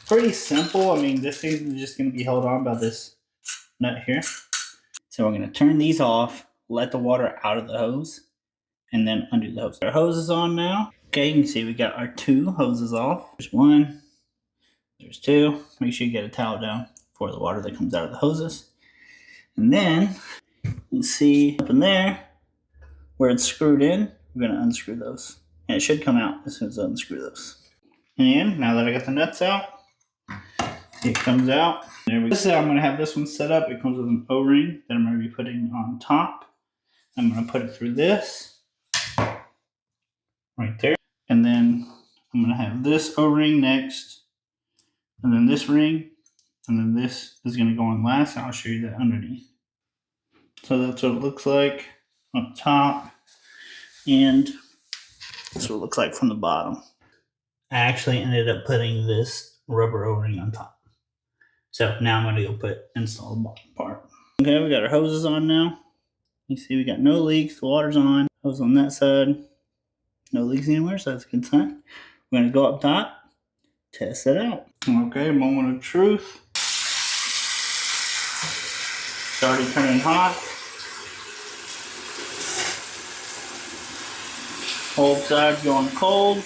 pretty simple. I mean, this thing is just going to be held on by this nut here. So we're going to turn these off, let the water out of the hose, and then undo the hose. Our hose is on now. Okay, you can see we got our 2 hoses off. There's 1, there's 2. Make sure you get a towel down for the water that comes out of the hoses. And then you see up in there where it's screwed in, we're going to unscrew those. And it should come out as soon as I unscrew those. And now that I got the nuts out, it comes out. There we go. This is how I'm going to have this one set up. It comes with an O-ring that I'm going to be putting on top. I'm going to put it through this right there. And then I'm going to have this O-ring next. And then this ring. And then this is going to go on last. And I'll show you that underneath. So that's what it looks like on top. And that's what it looks like from the bottom. I actually ended up putting this rubber O-ring on top. So now I'm going to go install the bottom part. Okay, we got our hoses on now. You see we got no leaks, the water's on. Hose on that side. No leaks anywhere, so that's a good sign. We're going to go up top, test it out. Okay, moment of truth. It's already turning hot. Both sides going cold.